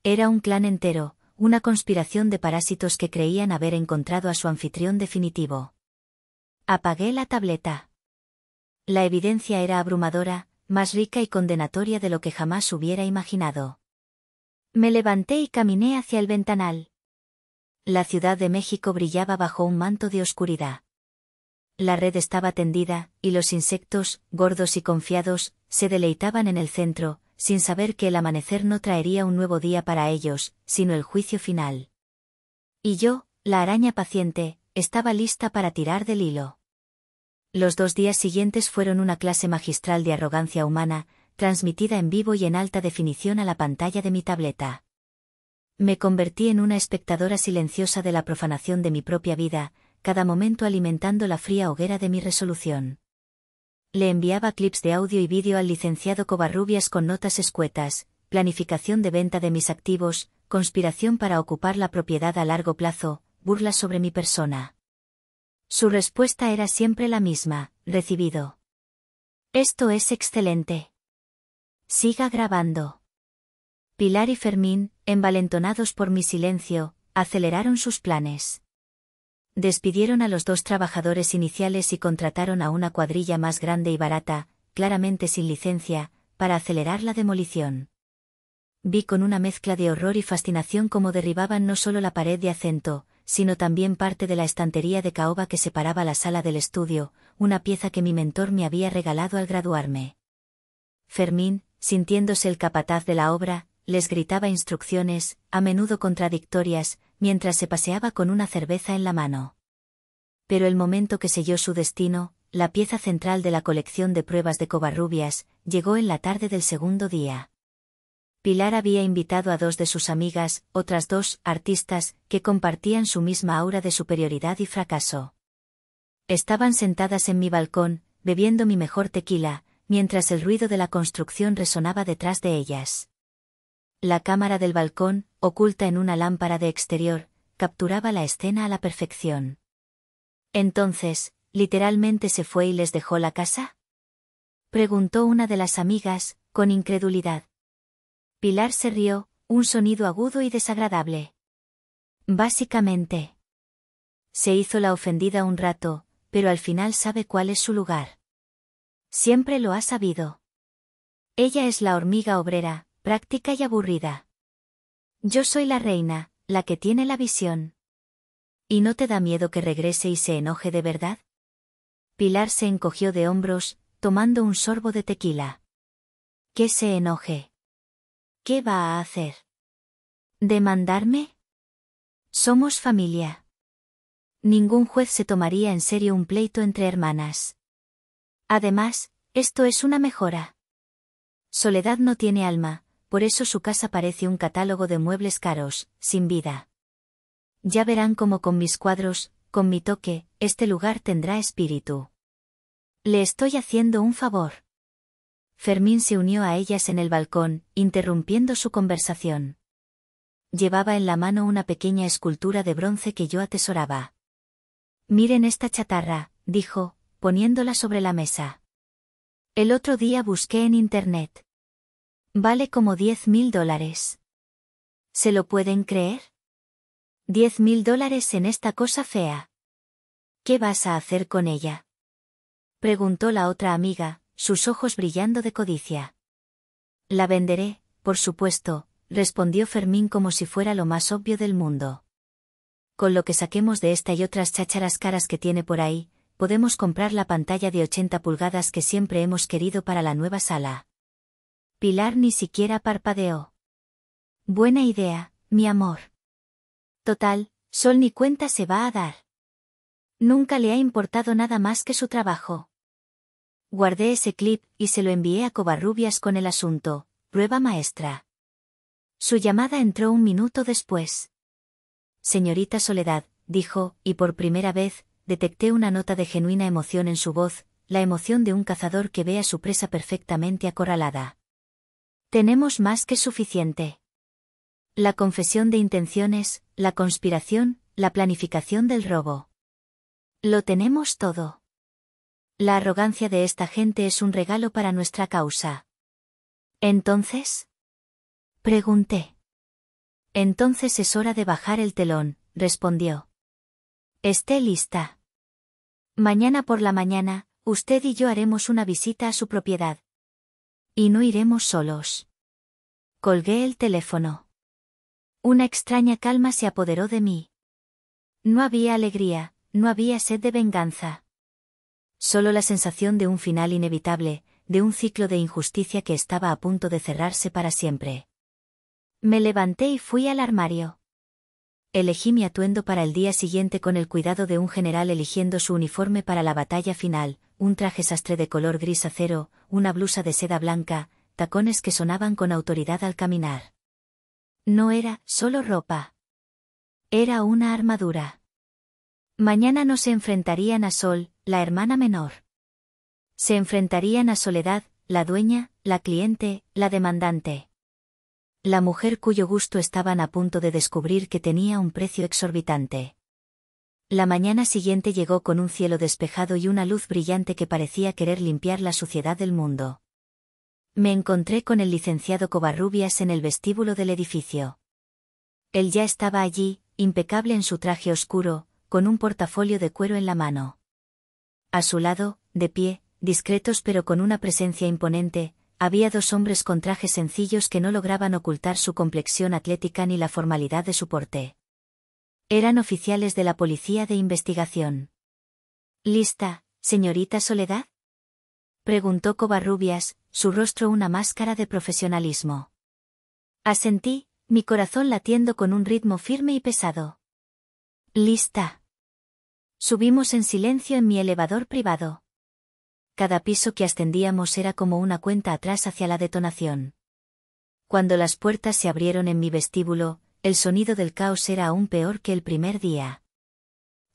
A: Era un clan entero, una conspiración de parásitos que creían haber encontrado a su anfitrión definitivo. Apagué la tableta. La evidencia era abrumadora, más rica y condenatoria de lo que jamás hubiera imaginado. Me levanté y caminé hacia el ventanal. La Ciudad de México brillaba bajo un manto de oscuridad. La red estaba tendida, y los insectos, gordos y confiados, se deleitaban en el centro, sin saber que el amanecer no traería un nuevo día para ellos, sino el juicio final. Y yo, la araña paciente, estaba lista para tirar del hilo. Los 2 días siguientes fueron una clase magistral de arrogancia humana, transmitida en vivo y en alta definición a la pantalla de mi tableta. Me convertí en una espectadora silenciosa de la profanación de mi propia vida, cada momento alimentando la fría hoguera de mi resolución. Le enviaba clips de audio y vídeo al licenciado Covarrubias con notas escuetas, planificación de venta de mis activos, conspiración para ocupar la propiedad a largo plazo, burlas sobre mi persona. Su respuesta era siempre la misma: recibido. Esto es excelente. Siga grabando. Pilar y Fermín, envalentonados por mi silencio, aceleraron sus planes. Despidieron a los 2 trabajadores iniciales y contrataron a una cuadrilla más grande y barata, claramente sin licencia, para acelerar la demolición. Vi con una mezcla de horror y fascinación cómo derribaban no solo la pared de acento, sino también parte de la estantería de caoba que separaba la sala del estudio, una pieza que mi mentor me había regalado al graduarme. Fermín, sintiéndose el capataz de la obra, les gritaba instrucciones, a menudo contradictorias, mientras se paseaba con una cerveza en la mano. Pero el momento que selló su destino, la pieza central de la colección de pruebas de Covarrubias, llegó en la tarde del segundo día. Pilar había invitado a 2 de sus amigas, otras 2 artistas, que compartían su misma aura de superioridad y fracaso. Estaban sentadas en mi balcón, bebiendo mi mejor tequila, mientras el ruido de la construcción resonaba detrás de ellas. La cámara del balcón, oculta en una lámpara de exterior, capturaba la escena a la perfección. Entonces, ¿literalmente se fue y les dejó la casa?, preguntó una de las amigas, con incredulidad. Pilar se rió, un sonido agudo y desagradable. Básicamente. Se hizo la ofendida un rato, pero al final sabe cuál es su lugar. Siempre lo ha sabido. Ella es la hormiga obrera, práctica y aburrida. Yo soy la reina, la que tiene la visión. ¿Y no te da miedo que regrese y se enoje de verdad? Pilar se encogió de hombros, tomando un sorbo de tequila. ¿Que se enoje? ¿Qué va a hacer? ¿Demandarme? Somos familia. Ningún juez se tomaría en serio un pleito entre hermanas. Además, esto es una mejora. Soledad no tiene alma, por eso su casa parece un catálogo de muebles caros, sin vida. Ya verán cómo con mis cuadros, con mi toque, este lugar tendrá espíritu. Le estoy haciendo un favor. Fermín se unió a ellas en el balcón, interrumpiendo su conversación. Llevaba en la mano una pequeña escultura de bronce que yo atesoraba. Miren esta chatarra, dijo, poniéndola sobre la mesa. El otro día busqué en internet. Vale como $10.000. ¿Se lo pueden creer? $10.000 en esta cosa fea. ¿Qué vas a hacer con ella?, preguntó la otra amiga, sus ojos brillando de codicia. La venderé, por supuesto, respondió Fermín como si fuera lo más obvio del mundo. Con lo que saquemos de esta y otras chácharas caras que tiene por ahí, podemos comprar la pantalla de 80 pulgadas que siempre hemos querido para la nueva sala. Pilar ni siquiera parpadeó. Buena idea, mi amor. Total, Sol ni cuenta se va a dar. Nunca le ha importado nada más que su trabajo. Guardé ese clip y se lo envié a Covarrubias con el asunto, prueba maestra. Su llamada entró un minuto después. Señorita Soledad, dijo, y por primera vez, detecté una nota de genuina emoción en su voz, la emoción de un cazador que ve a su presa perfectamente acorralada. Tenemos más que suficiente. La confesión de intenciones, la conspiración, la planificación del robo. Lo tenemos todo. La arrogancia de esta gente es un regalo para nuestra causa. ¿Entonces? Pregunté. Entonces es hora de bajar el telón, respondió. Esté lista. Mañana por la mañana, usted y yo haremos una visita a su propiedad. Y no iremos solos. Colgué el teléfono. Una extraña calma se apoderó de mí. No había alegría, no había sed de venganza. Solo la sensación de un final inevitable, de un ciclo de injusticia que estaba a punto de cerrarse para siempre. Me levanté y fui al armario. Elegí mi atuendo para el día siguiente con el cuidado de un general eligiendo su uniforme para la batalla final, un traje sastre de color gris acero, una blusa de seda blanca, tacones que sonaban con autoridad al caminar. No era solo ropa. Era una armadura. Mañana no se enfrentarían a Sol, la hermana menor. Se enfrentarían a Soledad, la dueña, la cliente, la demandante. La mujer cuyo gusto estaban a punto de descubrir que tenía un precio exorbitante. La mañana siguiente llegó con un cielo despejado y una luz brillante que parecía querer limpiar la suciedad del mundo. Me encontré con el licenciado Covarrubias en el vestíbulo del edificio. Él ya estaba allí, impecable en su traje oscuro, con un portafolio de cuero en la mano. A su lado, de pie, discretos pero con una presencia imponente, había dos hombres con trajes sencillos que no lograban ocultar su complexión atlética ni la formalidad de su porte. Eran oficiales de la policía de investigación. ¿Lista, señorita Soledad? Preguntó Covarrubias, su rostro una máscara de profesionalismo. Asentí, mi corazón latiendo con un ritmo firme y pesado. Lista. Subimos en silencio en mi elevador privado. Cada piso que ascendíamos era como una cuenta atrás hacia la detonación. Cuando las puertas se abrieron en mi vestíbulo, el sonido del caos era aún peor que el primer día.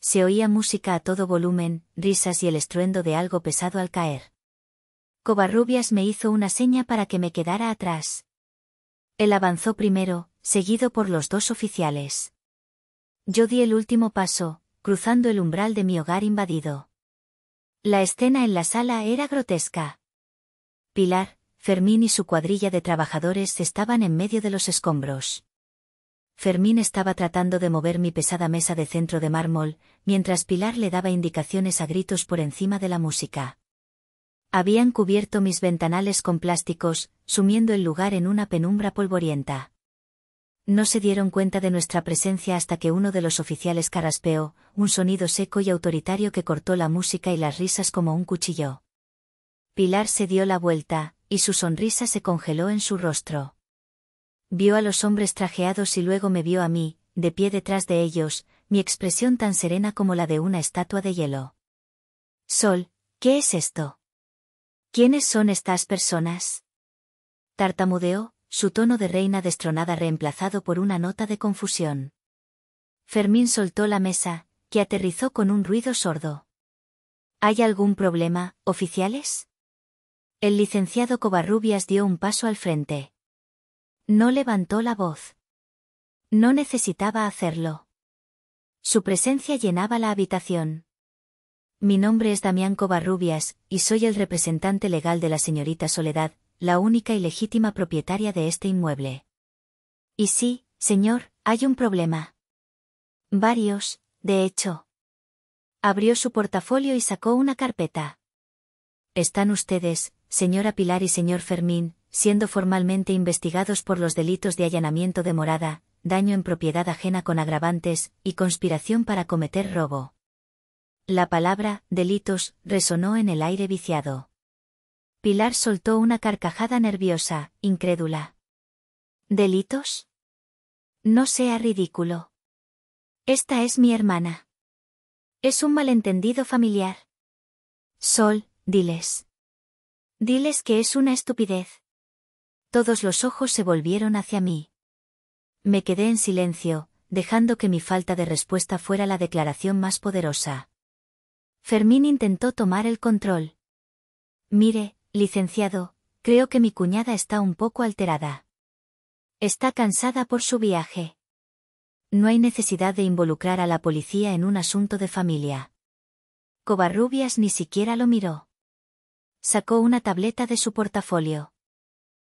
A: Se oía música a todo volumen, risas y el estruendo de algo pesado al caer. Covarrubias me hizo una seña para que me quedara atrás. Él avanzó primero, seguido por los dos oficiales. Yo di el último paso, cruzando el umbral de mi hogar invadido. La escena en la sala era grotesca. Pilar, Fermín y su cuadrilla de trabajadores estaban en medio de los escombros. Fermín estaba tratando de mover mi pesada mesa de centro de mármol, mientras Pilar le daba indicaciones a gritos por encima de la música. Habían cubierto mis ventanales con plásticos, sumiendo el lugar en una penumbra polvorienta. No se dieron cuenta de nuestra presencia hasta que uno de los oficiales carraspeó, un sonido seco y autoritario que cortó la música y las risas como un cuchillo. Pilar se dio la vuelta, y su sonrisa se congeló en su rostro. Vio a los hombres trajeados y luego me vio a mí, de pie detrás de ellos, mi expresión tan serena como la de una estatua de hielo. Sol, ¿qué es esto? ¿Quiénes son estas personas? Tartamudeó, su tono de reina destronada reemplazado por una nota de confusión. Fermín soltó la mesa, que aterrizó con un ruido sordo. ¿Hay algún problema, oficiales? El licenciado Covarrubias dio un paso al frente. No levantó la voz. No necesitaba hacerlo. Su presencia llenaba la habitación. Mi nombre es Damián Covarrubias, y soy el representante legal de la señorita Soledad, la única y legítima propietaria de este inmueble. Y sí, señor, hay un problema. Varios, de hecho. Abrió su portafolio y sacó una carpeta. Están ustedes, señora Pilar y señor Fermín, siendo formalmente investigados por los delitos de allanamiento de morada, daño en propiedad ajena con agravantes, y conspiración para cometer robo. La palabra, delitos, resonó en el aire viciado. Pilar soltó una carcajada nerviosa, incrédula. ¿Delitos? No sea ridículo. Esta es mi hermana. Es un malentendido familiar. Sol, diles. Diles que es una estupidez. Todos los ojos se volvieron hacia mí. Me quedé en silencio, dejando que mi falta de respuesta fuera la declaración más poderosa. Fermín intentó tomar el control. Mire, licenciado, creo que mi cuñada está un poco alterada. Está cansada por su viaje. No hay necesidad de involucrar a la policía en un asunto de familia. Covarrubias ni siquiera lo miró. Sacó una tableta de su portafolio.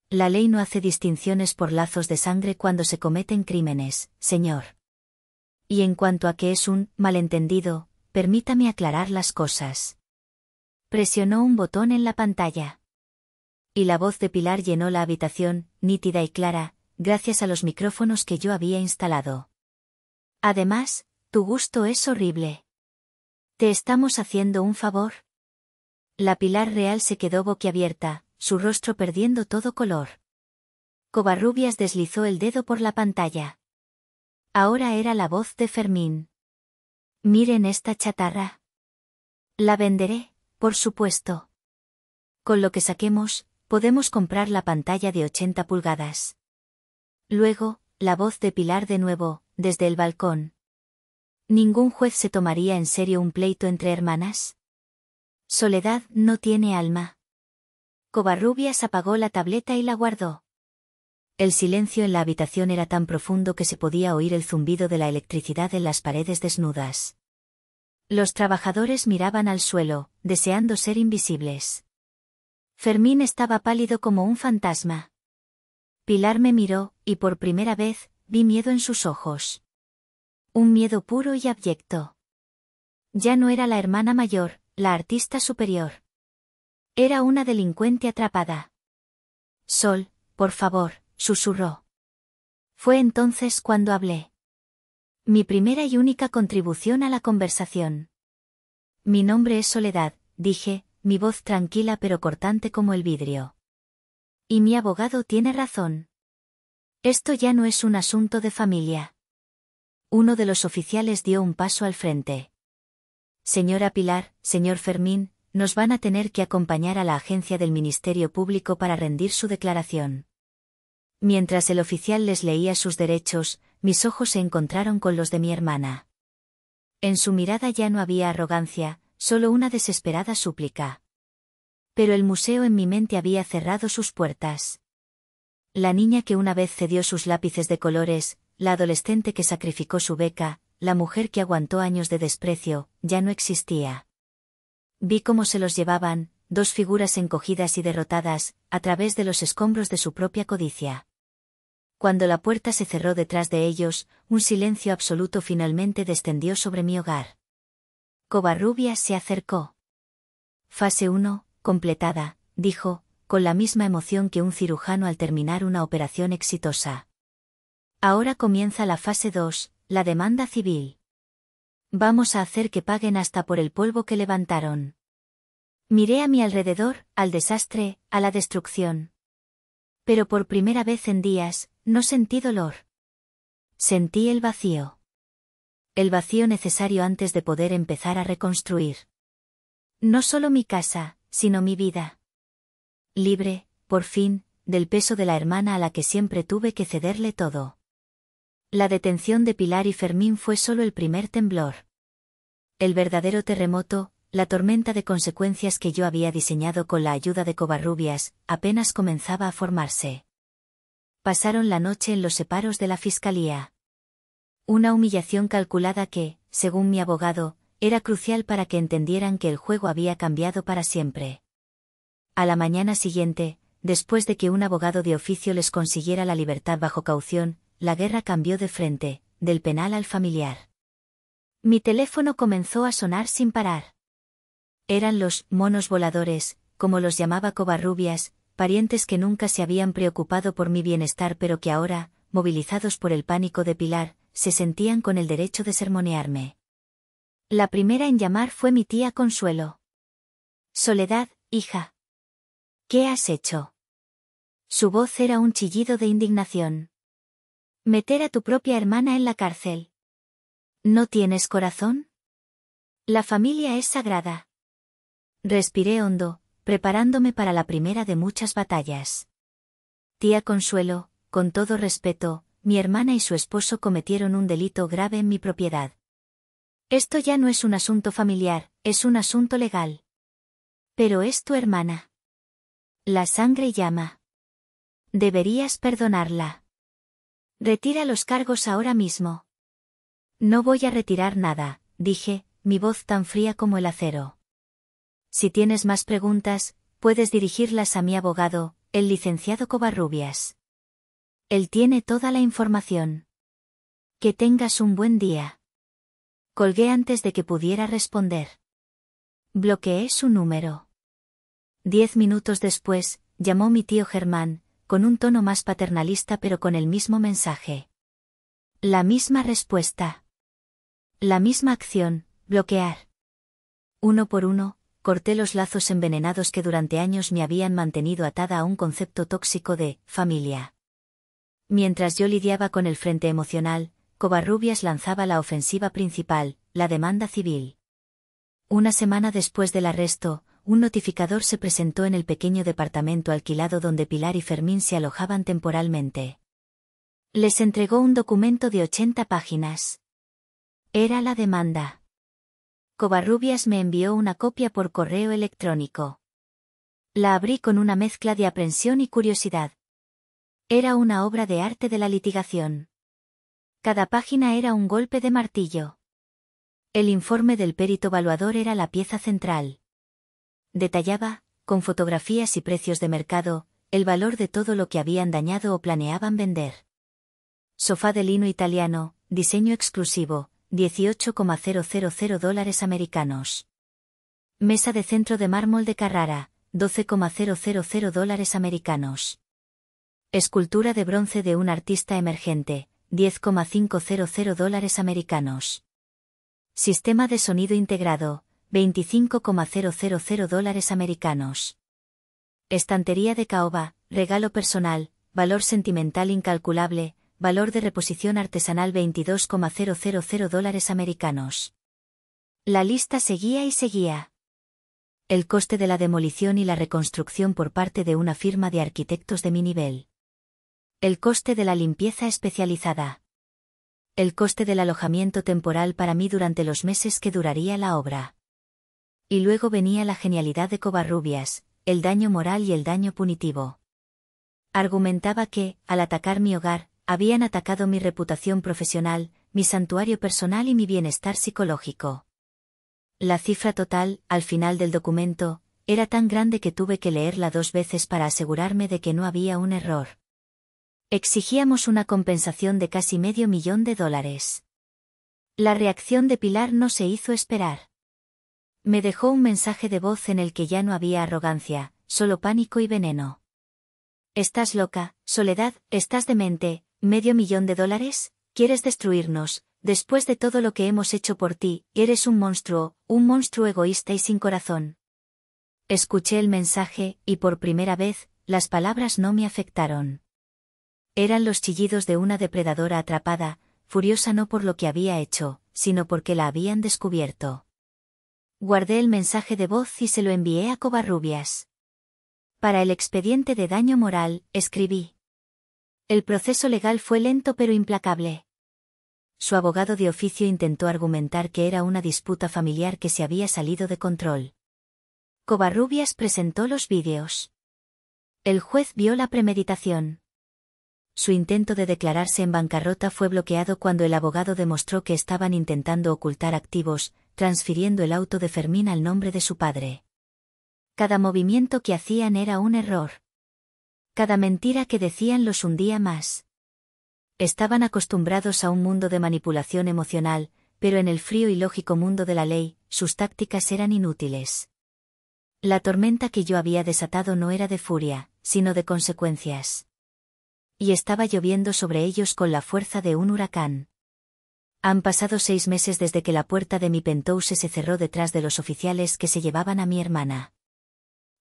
A: La ley no hace distinciones por lazos de sangre cuando se cometen crímenes, señor. Y en cuanto a que es un malentendido, permítame aclarar las cosas. Presionó un botón en la pantalla. Y la voz de Pilar llenó la habitación, nítida y clara, gracias a los micrófonos que yo había instalado. Además, tu gusto es horrible. ¿Te estamos haciendo un favor? La Pilar real se quedó boquiabierta, su rostro perdiendo todo color. Covarrubias deslizó el dedo por la pantalla. Ahora era la voz de Fermín. Miren esta chatarra. La venderé, por supuesto. Con lo que saquemos, podemos comprar la pantalla de 80 pulgadas. Luego, la voz de Pilar de nuevo, desde el balcón. ¿Ningún juez se tomaría en serio un pleito entre hermanas? Soledad no tiene alma. Covarrubias apagó la tableta y la guardó. El silencio en la habitación era tan profundo que se podía oír el zumbido de la electricidad en las paredes desnudas. Los trabajadores miraban al suelo, deseando ser invisibles. Fermín estaba pálido como un fantasma. Pilar me miró, y por primera vez, vi miedo en sus ojos. Un miedo puro y abyecto. Ya no era la hermana mayor, la artista superior. Era una delincuente atrapada. Sol, por favor, susurró. Fue entonces cuando hablé. Mi primera y única contribución a la conversación. Mi nombre es Soledad, dije, mi voz tranquila pero cortante como el vidrio. Y mi abogado tiene razón. Esto ya no es un asunto de familia. Uno de los oficiales dio un paso al frente. Señora Pilar, señor Fermín, nos van a tener que acompañar a la agencia del Ministerio Público para rendir su declaración. Mientras el oficial les leía sus derechos, mis ojos se encontraron con los de mi hermana. En su mirada ya no había arrogancia, solo una desesperada súplica. Pero el museo en mi mente había cerrado sus puertas. La niña que una vez cedió sus lápices de colores, la adolescente que sacrificó su beca, la mujer que aguantó años de desprecio, ya no existía. Vi cómo se los llevaban, dos figuras encogidas y derrotadas, a través de los escombros de su propia codicia. Cuando la puerta se cerró detrás de ellos, un silencio absoluto finalmente descendió sobre mi hogar. Covarrubias se acercó. Fase 1, completada, dijo, con la misma emoción que un cirujano al terminar una operación exitosa. Ahora comienza la fase 2, la demanda civil. Vamos a hacer que paguen hasta por el polvo que levantaron. Miré a mi alrededor, al desastre, a la destrucción. Pero por primera vez en días, no sentí dolor. Sentí el vacío. El vacío necesario antes de poder empezar a reconstruir. No solo mi casa, sino mi vida. Libre, por fin, del peso de la hermana a la que siempre tuve que cederle todo. La detención de Pilar y Fermín fue solo el primer temblor. El verdadero terremoto, la tormenta de consecuencias que yo había diseñado con la ayuda de Covarrubias, apenas comenzaba a formarse. Pasaron la noche en los separos de la fiscalía. Una humillación calculada que, según mi abogado, era crucial para que entendieran que el juego había cambiado para siempre. A la mañana siguiente, después de que un abogado de oficio les consiguiera la libertad bajo caución, la guerra cambió de frente, del penal al familiar. Mi teléfono comenzó a sonar sin parar. Eran los monos voladores, como los llamaba Covarrubias, parientes que nunca se habían preocupado por mi bienestar pero que ahora, movilizados por el pánico de Pilar, se sentían con el derecho de sermonearme. La primera en llamar fue mi tía Consuelo. Soledad, hija. ¿Qué has hecho? Su voz era un chillido de indignación. Meter a tu propia hermana en la cárcel. ¿No tienes corazón? La familia es sagrada. Respiré hondo, preparándome para la primera de muchas batallas. Tía Consuelo, con todo respeto, mi hermana y su esposo cometieron un delito grave en mi propiedad. Esto ya no es un asunto familiar, es un asunto legal. Pero es tu hermana. La sangre llama. Deberías perdonarla. Retira los cargos ahora mismo. No voy a retirar nada, dije, mi voz tan fría como el acero. Si tienes más preguntas, puedes dirigirlas a mi abogado, el licenciado Covarrubias. Él tiene toda la información. Que tengas un buen día. Colgué antes de que pudiera responder. Bloqueé su número. 10 minutos después, llamó mi tío Germán, con un tono más paternalista pero con el mismo mensaje. La misma respuesta. La misma acción, bloquear. Uno por uno, corté los lazos envenenados que durante años me habían mantenido atada a un concepto tóxico de familia. Mientras yo lidiaba con el frente emocional, Covarrubias lanzaba la ofensiva principal, la demanda civil. Una semana después del arresto, un notificador se presentó en el pequeño departamento alquilado donde Pilar y Fermín se alojaban temporalmente. Les entregó un documento de 80 páginas. Era la demanda. Covarrubias me envió una copia por correo electrónico. La abrí con una mezcla de aprensión y curiosidad. Era una obra de arte de la litigación. Cada página era un golpe de martillo. El informe del perito evaluador era la pieza central. Detallaba, con fotografías y precios de mercado, el valor de todo lo que habían dañado o planeaban vender. Sofá de lino italiano, diseño exclusivo, $18,000 americanos. Mesa de centro de mármol de Carrara, $12,000 americanos. Escultura de bronce de un artista emergente, $10,500 americanos. Sistema de sonido integrado, $25,000 americanos. Estantería de caoba, regalo personal, valor sentimental incalculable, valor de reposición artesanal $22,000 americanos. La lista seguía y seguía. El coste de la demolición y la reconstrucción por parte de una firma de arquitectos de mi nivel. El coste de la limpieza especializada. El coste del alojamiento temporal para mí durante los meses que duraría la obra. Y luego venía la genialidad de Covarrubias, el daño moral y el daño punitivo. Argumentaba que, al atacar mi hogar, habían atacado mi reputación profesional, mi santuario personal y mi bienestar psicológico. La cifra total, al final del documento, era tan grande que tuve que leerla 2 veces para asegurarme de que no había un error. Exigíamos una compensación de casi $500,000. La reacción de Pilar no se hizo esperar. Me dejó un mensaje de voz en el que ya no había arrogancia, solo pánico y veneno. ¿Estás loca, Soledad? ¿Estás demente? $500,000? ¿Quieres destruirnos? Después de todo lo que hemos hecho por ti, eres un monstruo egoísta y sin corazón. Escuché el mensaje, y por primera vez, las palabras no me afectaron. Eran los chillidos de una depredadora atrapada, furiosa no por lo que había hecho, sino porque la habían descubierto. Guardé el mensaje de voz y se lo envié a Covarrubias. Para el expediente de daño moral, escribí. El proceso legal fue lento pero implacable. Su abogado de oficio intentó argumentar que era una disputa familiar que se había salido de control. Covarrubias presentó los vídeos. El juez vio la premeditación. Su intento de declararse en bancarrota fue bloqueado cuando el abogado demostró que estaban intentando ocultar activos, transfiriendo el auto de Fermín al nombre de su padre. Cada movimiento que hacían era un error. Cada mentira que decían los hundía más. Estaban acostumbrados a un mundo de manipulación emocional, pero en el frío y lógico mundo de la ley, sus tácticas eran inútiles. La tormenta que yo había desatado no era de furia, sino de consecuencias. Y estaba lloviendo sobre ellos con la fuerza de un huracán. Han pasado 6 meses desde que la puerta de mi penthouse se cerró detrás de los oficiales que se llevaban a mi hermana.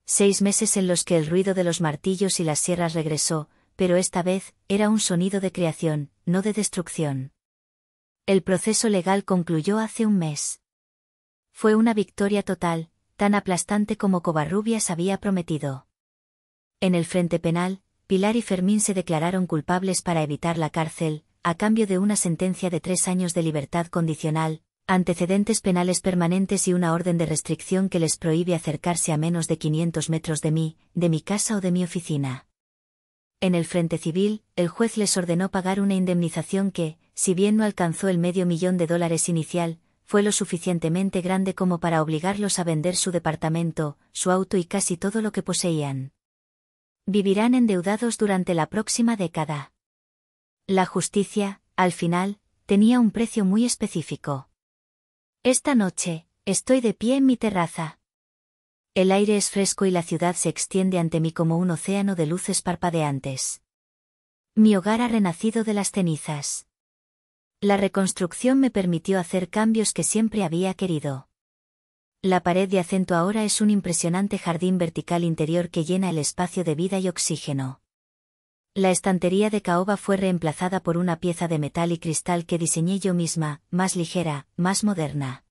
A: 6 meses en los que el ruido de los martillos y las sierras regresó, pero esta vez, era un sonido de creación, no de destrucción. El proceso legal concluyó hace un mes. Fue una victoria total, tan aplastante como Covarrubias había prometido. En el frente penal, Pilar y Fermín se declararon culpables para evitar la cárcel, a cambio de una sentencia de 3 años de libertad condicional, antecedentes penales permanentes y una orden de restricción que les prohíbe acercarse a menos de 500 metros de mi casa o de mi oficina. En el frente civil, el juez les ordenó pagar una indemnización que, si bien no alcanzó el $500,000 inicial, fue lo suficientemente grande como para obligarlos a vender su departamento, su auto y casi todo lo que poseían. Vivirán endeudados durante la próxima década. La justicia, al final, tenía un precio muy específico. Esta noche, estoy de pie en mi terraza. El aire es fresco y la ciudad se extiende ante mí como un océano de luces parpadeantes. Mi hogar ha renacido de las cenizas. La reconstrucción me permitió hacer cambios que siempre había querido. La pared de acento ahora es un impresionante jardín vertical interior que llena el espacio de vida y oxígeno. La estantería de caoba fue reemplazada por una pieza de metal y cristal que diseñé yo misma, más ligera, más moderna.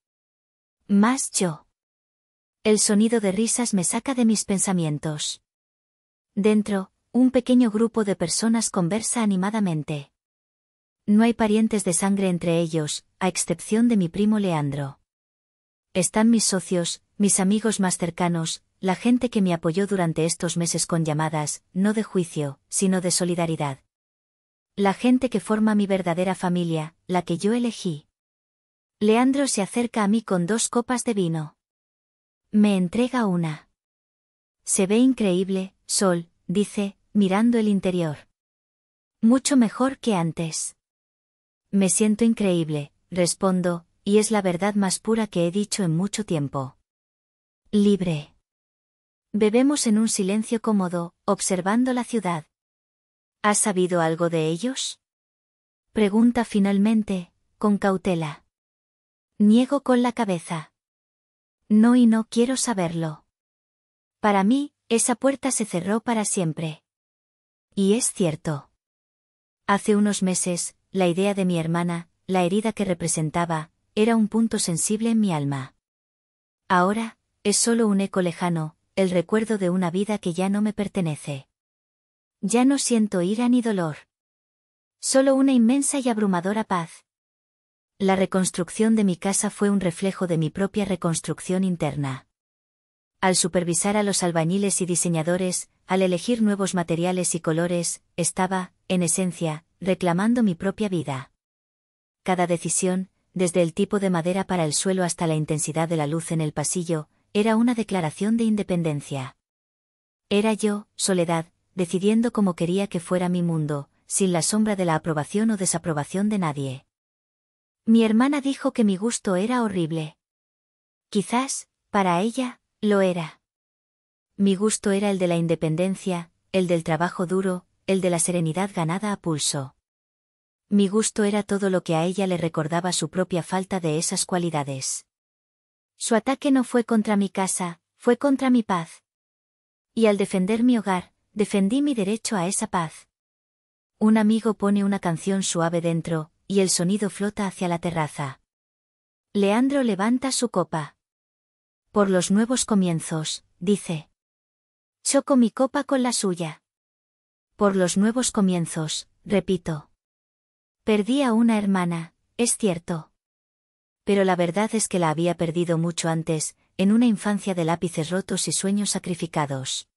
A: Más yo. El sonido de risas me saca de mis pensamientos. Dentro, un pequeño grupo de personas conversa animadamente. No hay parientes de sangre entre ellos, a excepción de mi primo Leandro. Están mis socios, mis amigos más cercanos, la gente que me apoyó durante estos meses con llamadas, no de juicio, sino de solidaridad. La gente que forma mi verdadera familia, la que yo elegí. Leandro se acerca a mí con 2 copas de vino. Me entrega una. Se ve increíble, Sol, dice, mirando el interior. Mucho mejor que antes. Me siento increíble, respondo, y es la verdad más pura que he dicho en mucho tiempo. Libre. Bebemos en un silencio cómodo, observando la ciudad. ¿Has sabido algo de ellos? Pregunta finalmente, con cautela. Niego con la cabeza. No y no quiero saberlo. Para mí, esa puerta se cerró para siempre. Y es cierto. Hace unos meses, la idea de mi hermana, la herida que representaba, era un punto sensible en mi alma. Ahora, es solo un eco lejano, el recuerdo de una vida que ya no me pertenece. Ya no siento ira ni dolor. Solo una inmensa y abrumadora paz. La reconstrucción de mi casa fue un reflejo de mi propia reconstrucción interna. Al supervisar a los albañiles y diseñadores, al elegir nuevos materiales y colores, estaba, en esencia, reclamando mi propia vida. Cada decisión, desde el tipo de madera para el suelo hasta la intensidad de la luz en el pasillo, era una declaración de independencia. Era yo, Soledad, decidiendo cómo quería que fuera mi mundo, sin la sombra de la aprobación o desaprobación de nadie. Mi hermana dijo que mi gusto era horrible. Quizás, para ella, lo era. Mi gusto era el de la independencia, el del trabajo duro, el de la serenidad ganada a pulso. Mi gusto era todo lo que a ella le recordaba su propia falta de esas cualidades. Su ataque no fue contra mi casa, fue contra mi paz. Y al defender mi hogar, defendí mi derecho a esa paz. Un amigo pone una canción suave dentro, y el sonido flota hacia la terraza. Leandro levanta su copa. Por los nuevos comienzos, dice. Choco mi copa con la suya. Por los nuevos comienzos, repito. Perdí a una hermana, es cierto. Pero la verdad es que la había perdido mucho antes, en una infancia de lápices rotos y sueños sacrificados.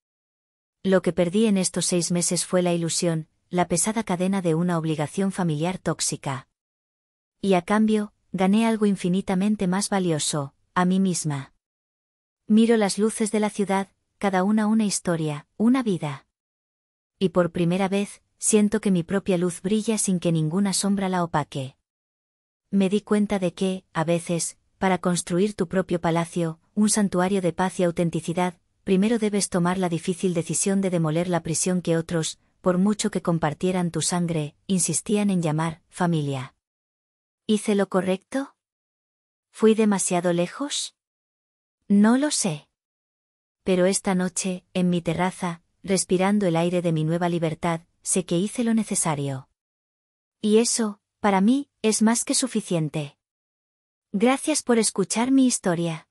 A: Lo que perdí en estos 6 meses fue la ilusión, la pesada cadena de una obligación familiar tóxica. Y a cambio, gané algo infinitamente más valioso, a mí misma. Miro las luces de la ciudad, cada una historia, una vida. Y por primera vez, siento que mi propia luz brilla sin que ninguna sombra la opaque. Me di cuenta de que, a veces, para construir tu propio palacio, un santuario de paz y autenticidad, primero debes tomar la difícil decisión de demoler la prisión que otros, por mucho que compartieran tu sangre, insistían en llamar familia. ¿Hice lo correcto? ¿Fui demasiado lejos? No lo sé. Pero esta noche, en mi terraza, respirando el aire de mi nueva libertad, sé que hice lo necesario. Y eso, para mí, es más que suficiente. Gracias por escuchar mi historia.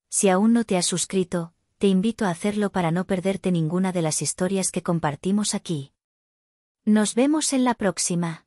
A: Si aún no te has suscrito, te invito a hacerlo para no perderte ninguna de las historias que compartimos aquí. Nos vemos en la próxima.